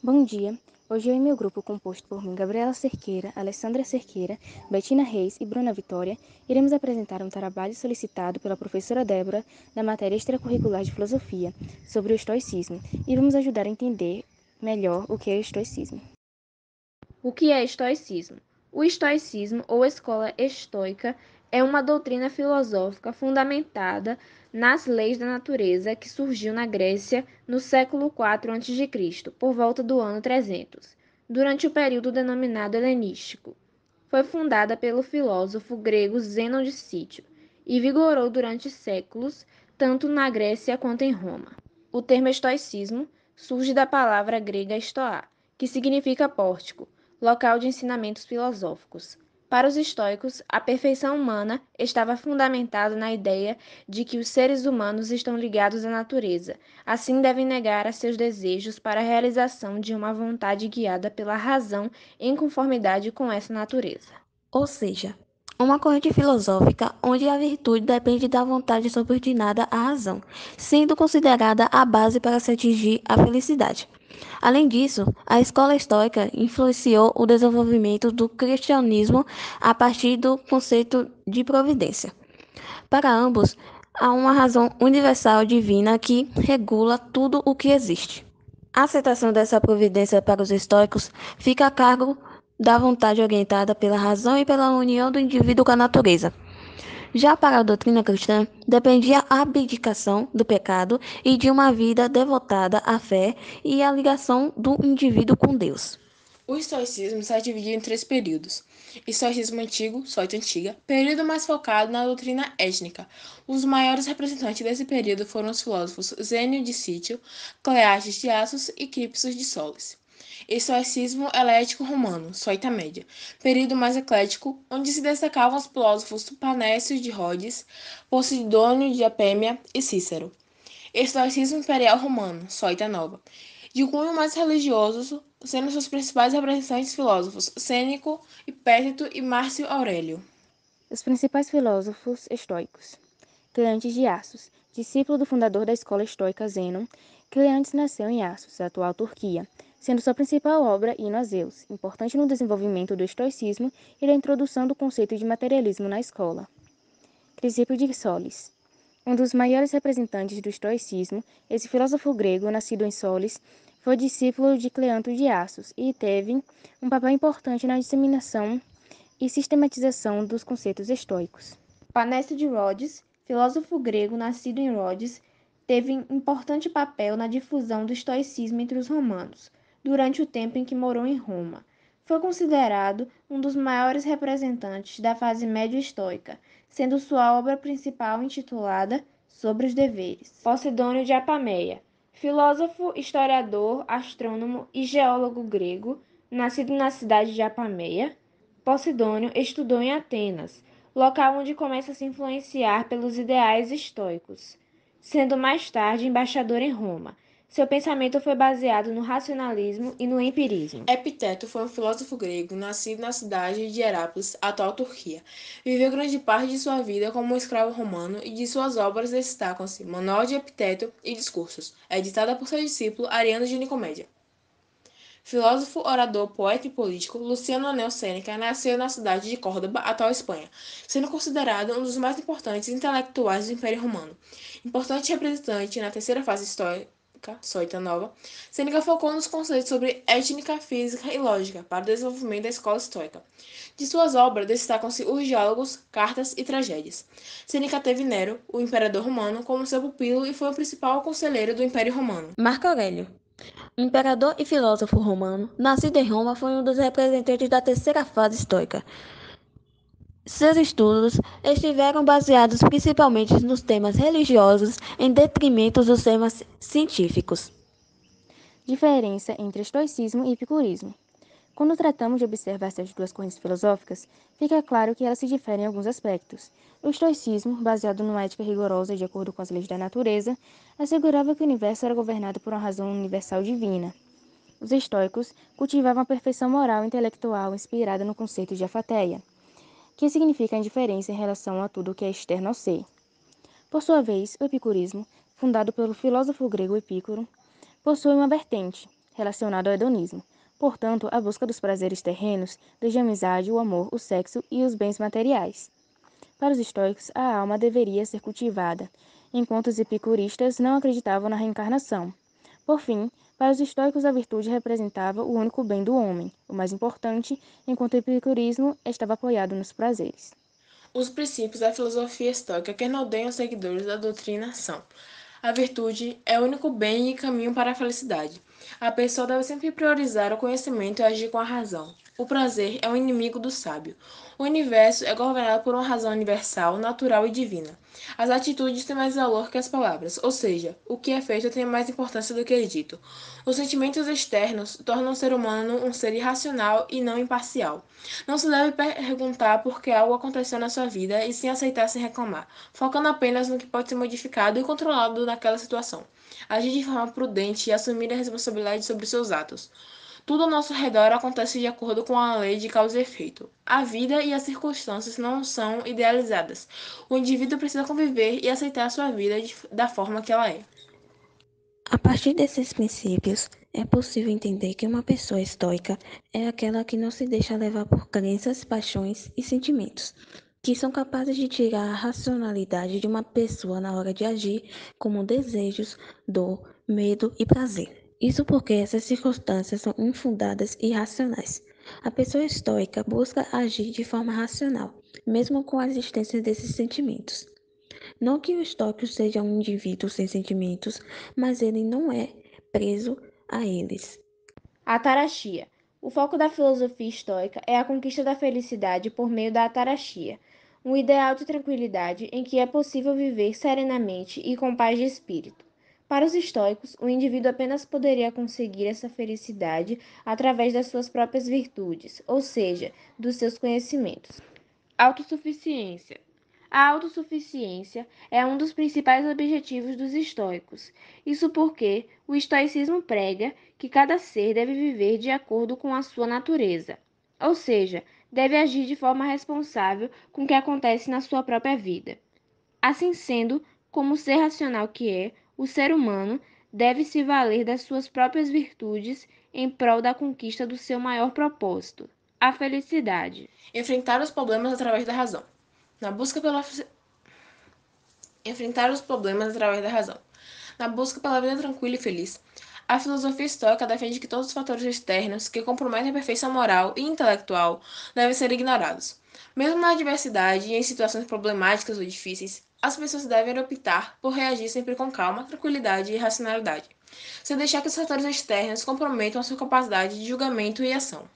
Bom dia! Hoje eu e meu grupo, composto por mim, Gabriela Cerqueira, Alessandra Cerqueira, Betina Reis e Bruna Vitória, iremos apresentar um trabalho solicitado pela professora Débora da matéria extracurricular de Filosofia sobre o estoicismo e vamos ajudar a entender melhor o que é o estoicismo. O que é estoicismo? O estoicismo, ou escola estoica, é uma doutrina filosófica fundamentada nas leis da natureza que surgiu na Grécia no século IV a.C., por volta do ano 300, durante o período denominado helenístico. Foi fundada pelo filósofo grego Zênon de Cítio e vigorou durante séculos, tanto na Grécia quanto em Roma. O termo estoicismo surge da palavra grega stoa, que significa pórtico, local de ensinamentos filosóficos. Para os estoicos, a perfeição humana estava fundamentada na ideia de que os seres humanos estão ligados à natureza, assim devem negar a seus desejos para a realização de uma vontade guiada pela razão em conformidade com essa natureza. Ou seja, uma corrente filosófica onde a virtude depende da vontade subordinada à razão, sendo considerada a base para se atingir a felicidade. Além disso, a escola estoica influenciou o desenvolvimento do cristianismo a partir do conceito de providência. Para ambos, há uma razão universal divina que regula tudo o que existe. A aceitação dessa providência para os estoicos fica a cargo da vontade orientada pela razão e pela união do indivíduo com a natureza. Já para a doutrina cristã, dependia a abdicação do pecado e de uma vida devotada à fé e à ligação do indivíduo com Deus. O estoicismo está dividido em três períodos. Estoicismo antigo, Soita antiga, período mais focado na doutrina étnica. Os maiores representantes desse período foram os filósofos Zênio de Cítio, Clearches de Assos e Cripsos de Solis. Estoicismo helético romano, Soita média, período mais eclético, onde se destacavam os filósofos Panécio de Rhodes, Posidônio de Apêmia e Cícero. Estoicismo imperial romano, Soita nova, de cunho mais religioso, sendo seus principais representantes filósofos Sêneco, Epíteto e Márcio Aurélio. Os principais filósofos estoicos. Cleantes de Assos, discípulo do fundador da escola estoica Zênon. Cleantes nasceu em Assos, atual Turquia, sendo sua principal obra Hino a Zeus, importante no desenvolvimento do estoicismo e da introdução do conceito de materialismo na escola. Crisipo de Solis. Um dos maiores representantes do estoicismo, esse filósofo grego, nascido em Solis, foi discípulo de Cleanto de Assos e teve um papel importante na disseminação e sistematização dos conceitos estoicos. Panécio de Rhodes, filósofo grego nascido em Rhodes, teve importante papel na difusão do estoicismo entre os romanos, durante o tempo em que morou em Roma. Foi considerado um dos maiores representantes da fase médio-estoica, sendo sua obra principal intitulada Sobre os Deveres. Posidônio de Apameia, filósofo, historiador, astrônomo e geólogo grego, nascido na cidade de Apameia. Posidônio estudou em Atenas, local onde começa a se influenciar pelos ideais estoicos, sendo mais tarde embaixador em Roma. Seu pensamento foi baseado no racionalismo e no empirismo. Epíteto foi um filósofo grego nascido na cidade de Herápolis, atual Turquia. Viveu grande parte de sua vida como um escravo romano e de suas obras destacam-se Manual de Epíteto e Discursos, editada por seu discípulo Ariano de Nicomédia. Filósofo, orador, poeta e político, Luciano Anel Sêneca nasceu na cidade de Córdoba, atual Espanha, sendo considerado um dos mais importantes intelectuais do Império Romano. Importante representante na terceira fase histórica, Soita Nova, Sêneca focou nos conceitos sobre étnica, física e lógica para o desenvolvimento da escola estoica. De suas obras destacam-se os diálogos, cartas e tragédias. Sêneca teve Nero, o imperador romano, como seu pupilo e foi o principal conselheiro do Império Romano. Marco Aurélio, imperador e filósofo romano, nascido em Roma, foi um dos representantes da terceira fase estoica. Seus estudos estiveram baseados principalmente nos temas religiosos, em detrimento dos temas científicos. Diferença entre estoicismo e epicurismo. Quando tratamos de observar essas duas correntes filosóficas, fica claro que elas se diferem em alguns aspectos. O estoicismo, baseado numa ética rigorosa de acordo com as leis da natureza, assegurava que o universo era governado por uma razão universal divina. Os estoicos cultivavam a perfeição moral e intelectual inspirada no conceito de afateia, que significa a indiferença em relação a tudo que é externo ao ser. Por sua vez, o epicurismo, fundado pelo filósofo grego Epicuro, possui uma vertente, relacionado ao hedonismo. Portanto, a busca dos prazeres terrenos, desde a amizade, o amor, o sexo e os bens materiais. Para os estoicos, a alma deveria ser cultivada, enquanto os epicuristas não acreditavam na reencarnação. Por fim, para os estoicos a virtude representava o único bem do homem, o mais importante, enquanto o epicurismo estava apoiado nos prazeres. Os princípios da filosofia estoica que norteiam os seguidores da doutrina são: a virtude é o único bem e caminho para a felicidade. A pessoa deve sempre priorizar o conhecimento e agir com a razão. O prazer é o inimigo do sábio. O universo é governado por uma razão universal, natural e divina. As atitudes têm mais valor que as palavras, ou seja, o que é feito tem mais importância do que é dito. Os sentimentos externos tornam o ser humano um ser irracional e não imparcial. Não se deve perguntar por que algo aconteceu na sua vida e sim aceitar sem reclamar, focando apenas no que pode ser modificado e controlado naquela situação. Agir de forma prudente e assumir a responsabilidade sobre seus atos. Tudo ao nosso redor acontece de acordo com a lei de causa e efeito. A vida e as circunstâncias não são idealizadas. O indivíduo precisa conviver e aceitar a sua vida da forma que ela é. A partir desses princípios, é possível entender que uma pessoa estoica é aquela que não se deixa levar por crenças, paixões e sentimentos, que são capazes de tirar a racionalidade de uma pessoa na hora de agir, como desejos, dor, medo e prazer. Isso porque essas circunstâncias são infundadas e irracionais. A pessoa estoica busca agir de forma racional, mesmo com a existência desses sentimentos. Não que o estoico seja um indivíduo sem sentimentos, mas ele não é preso a eles. Ataraxia. O foco da filosofia estoica é a conquista da felicidade por meio da ataraxia, um ideal de tranquilidade em que é possível viver serenamente e com paz de espírito. Para os estoicos, o indivíduo apenas poderia conseguir essa felicidade através das suas próprias virtudes, ou seja, dos seus conhecimentos. Autossuficiência. A autossuficiência é um dos principais objetivos dos estoicos. Isso porque o estoicismo prega que cada ser deve viver de acordo com a sua natureza, ou seja, deve agir de forma responsável com o que acontece na sua própria vida. Assim sendo, como ser racional que é, o ser humano deve se valer das suas próprias virtudes em prol da conquista do seu maior propósito, a felicidade. Enfrentar os problemas através da razão. Na busca pela Enfrentar os problemas através da razão. Na busca pela vida tranquila e feliz, a filosofia estoica defende que todos os fatores externos que comprometem a perfeição moral e intelectual devem ser ignorados. Mesmo na adversidade e em situações problemáticas ou difíceis, as pessoas devem optar por reagir sempre com calma, tranquilidade e racionalidade, sem deixar que os fatores externos comprometam a sua capacidade de julgamento e ação.